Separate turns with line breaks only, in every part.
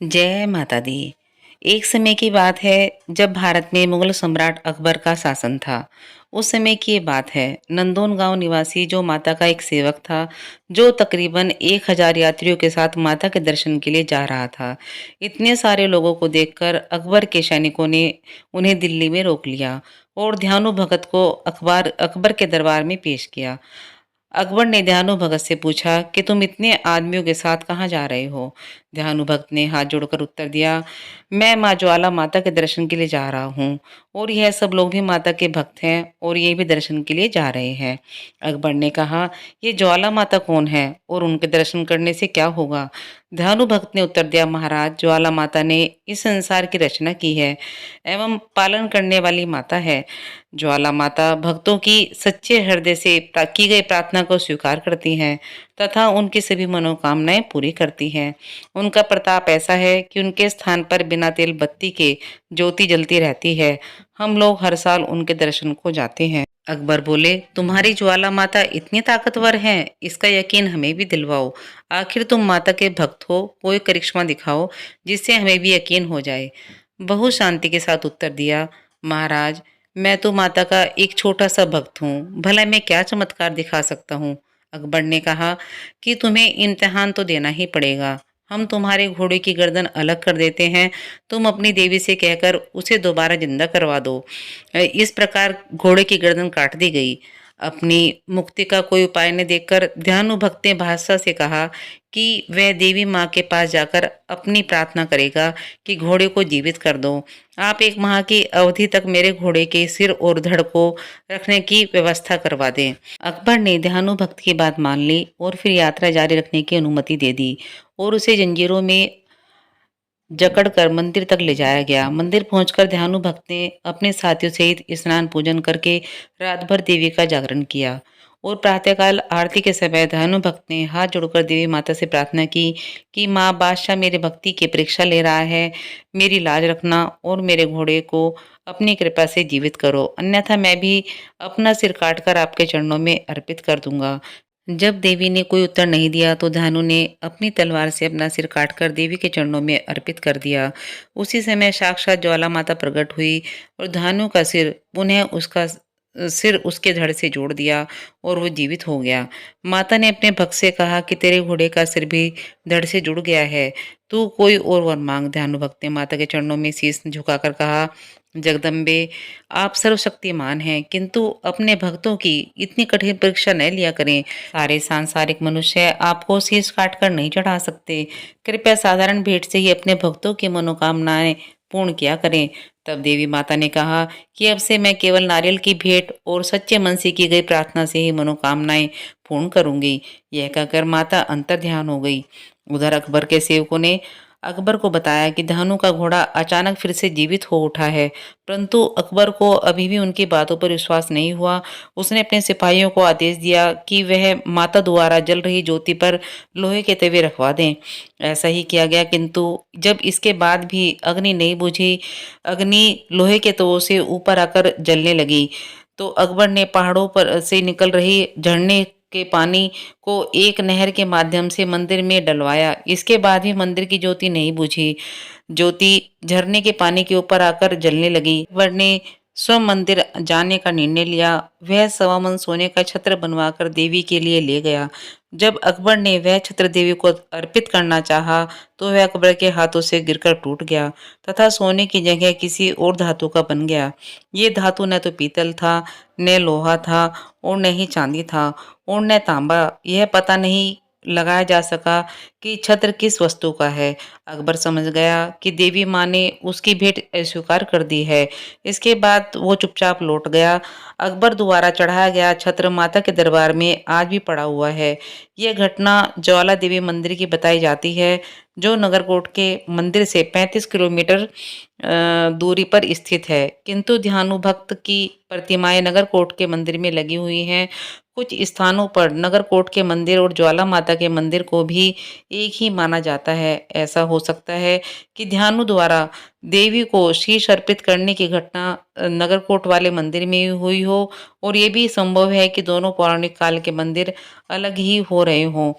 जय माता दी। एक समय की बात है जब भारत में मुगल सम्राट अकबर का शासन था। उस समय की ये बात है। नंदोन गांव निवासी जो माता का एक सेवक था, जो तकरीबन 1000 यात्रियों के साथ माता के दर्शन के लिए जा रहा था। इतने सारे लोगों को देखकर अकबर के सैनिकों ने उन्हें दिल्ली में रोक लिया और ध्यानु भगत को अकबर के दरबार में पेश किया। अकबर ने ध्यानु भगत से पूछा कि तुम इतने आदमियों के साथ कहाँ जा रहे हो। ध्यानु भक्त ने हाथ जोड़कर उत्तर दिया, मैं माँ ज्वाला माता के दर्शन के लिए जा रहा हूँ और यह सब लोग भी माता के भक्त हैं और ये भी दर्शन के लिए जा रहे हैं। अकबर ने कहा, ये ज्वाला माता कौन है और उनके दर्शन करने से क्या होगा। ध्यानु भक्त ने उत्तर दिया, महाराज, ज्वाला माता ने इस संसार की रचना की है एवं पालन करने वाली माता है। ज्वाला माता भक्तों की सच्चे हृदय से की गई प्रार्थना को स्वीकार करती हैं तथा उनकी सभी मनोकामनाएं पूरी करती हैं। उनका प्रताप ऐसा है कि उनके स्थान पर बिना तेल बत्ती के ज्योति जलती रहती है। हम लोग हर साल उनके दर्शन को जाते हैं। अकबर बोले, तुम्हारी ज्वाला माता इतनी ताकतवर है, इसका यकीन हमें भी दिलवाओ। आखिर तुम माता के भक्त हो, कोई करिश्मा दिखाओ जिससे हमें भी यकीन हो जाए। बहुत शांति के साथ उत्तर दिया, महाराज, मैं तो माता का एक छोटा सा भक्त हूँ, भला मैं क्या चमत्कार दिखा सकता हूँ। अकबर ने कहा कि तुम्हें इम्तिहान तो देना ही पड़ेगा। हम तुम्हारे घोड़े की गर्दन अलग कर देते हैं, तुम अपनी देवी से कहकर उसे दोबारा जिंदा करवा दो। इस प्रकार घोड़े की गर्दन काट दी गई। अपनी मुक्ति का कोई उपाय न देखकर ध्यानु भक्त ने बादशाह से कहा कि वह देवी माँ के पास जाकर अपनी प्रार्थना करेगा कि घोड़े को जीवित कर दो। आप 1 माह की अवधि तक मेरे घोड़े के सिर और धड़ को रखने की व्यवस्था करवा दें। अकबर ने ध्यानु भक्त की बात मान ली और फिर यात्रा जारी रखने की अनुमति दे दी और उसे जंजीरों में जकड़कर मंदिर तक ले जाया गया। मंदिर पहुंचकर ध्यानु भक्त ने अपने साथियों सहित स्नान पूजन करके रात भर देवी का जागरण किया और प्रातःकाल आरती के समय ध्यानु भक्त ने हाथ जोड़कर देवी माता से प्रार्थना की कि माँ, बादशाह मेरे भक्ति की परीक्षा ले रहा है, मेरी लाज रखना और मेरे घोड़े को अपनी कृपा से जीवित करो, अन्यथा मैं भी अपना सिर काटकर आपके चरणों में अर्पित कर दूंगा। जब देवी ने कोई उत्तर नहीं दिया तो धानु ने अपनी तलवार से अपना सिर काटकर देवी के चरणों में अर्पित कर दिया। उसी समय साक्षात ज्वाला माता प्रकट हुई और धानु का सिर पुनः उसका सिर उसके धड़ से जोड़ दिया और वो जीवित हो गया। माता ने अपने भक्त से कहा कि तेरे घोड़े का सिर भी धड़ से जुड़ गया है, तू कोई और वर मांग। ध्यानु भक्त ने माता के चरणों में शीश झुकाकर कहा, जगदम्बे, आप सर्वशक्तिमान हैं, किंतु अपने भक्तों की इतनी कठिन परीक्षा न लिया करें। सारे सांसारिक मनुष्य आपको शीश काटकर नहीं चढ़ा सकते। कृपया साधारण भेंट से ही अपने भक्तों की मनोकामनाएं पूर्ण किया करें। तब देवी माता ने कहा कि अब से मैं केवल नारियल की भेंट और सच्चे मन से की गई प्रार्थना से ही मनोकामनाएं पूर्ण करूंगी। यह कहकर माता अंतर ध्यान हो गई। उधर अकबर के सेवकों ने अकबर को बताया कि धानु का घोड़ा अचानक फिर से जीवित हो उठा है, परंतु अकबर को अभी भी उनकी बातों पर विश्वास नहीं हुआ। उसने अपने सिपाहियों को आदेश दिया कि वह माता द्वारा जल रही ज्योति पर लोहे के तवे रखवा दें। ऐसा ही किया गया, किंतु जब इसके बाद भी अग्नि नहीं बुझी, अग्नि लोहे के तवों से ऊपर आकर जलने लगी, तो अकबर ने पहाड़ों पर से निकल रही झरने के पानी को एक नहर के माध्यम से मंदिर में डलवाया। इसके बाद भी मंदिर की ज्योति नहीं बुझी। ज्योति झरने के पानी के ऊपर आकर जलने लगी। अकबर ने स्वयं मंदिर जाने का निर्णय लिया। वह 1.25 मन सोने का छत्र बनवाकर देवी के लिए ले गया। जब अकबर ने वह छत्र देवी को अर्पित करना चाहा तो वह अकबर के हाथों से गिरकर टूट गया तथा सोने की जगह किसी और धातु का बन गया। ये धातु न तो पीतल था, न लोहा था और न ही चांदी था और न तांबा। यह पता नहीं लगाया जा सका कि छत्र किस वस्तु का है। अकबर समझ गया कि देवी माँ ने उसकी भेंट अस्वीकार कर दी है। इसके बाद वो चुपचाप लौट गया। अकबर द्वारा चढ़ाया गया छत्र माता के दरबार में आज भी पड़ा हुआ है। यह घटना ज्वाला देवी मंदिर की बताई जाती है, जो नगरकोट के मंदिर से 35 किलोमीटर दूरी पर स्थित है। किंतु ध्यानु भक्त की प्रतिमाएं नगरकोट के मंदिर में लगी हुई हैं। कुछ स्थानों पर नगरकोट के मंदिर और ज्वाला माता के मंदिर को भी एक ही माना जाता है। ऐसा हो सकता है कि ध्यानु द्वारा देवी को शीश अर्पित करने की घटना नगरकोट वाले मंदिर में हुई हो और ये भी संभव है कि दोनों पौराणिक काल के मंदिर अलग ही हो रहे हों।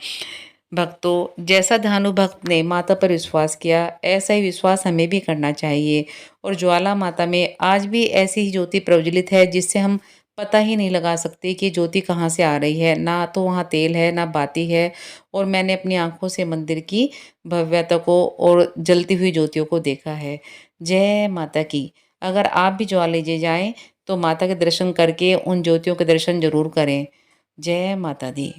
भक्तों, जैसा धानु भक्त ने माता पर विश्वास किया, ऐसा ही विश्वास हमें भी करना चाहिए। और ज्वाला माता में आज भी ऐसी ही ज्योति प्रज्वलित है जिससे हम पता ही नहीं लगा सकते कि ज्योति कहाँ से आ रही है। ना तो वहाँ तेल है, ना बाती है। और मैंने अपनी आँखों से मंदिर की भव्यता को और जलती हुई ज्योतियों को देखा है। जय माता की। अगर आप भी ज्वालेजे जाएँ, तो माता के दर्शन करके उन ज्योतियों के दर्शन ज़रूर करें। जय माता दी।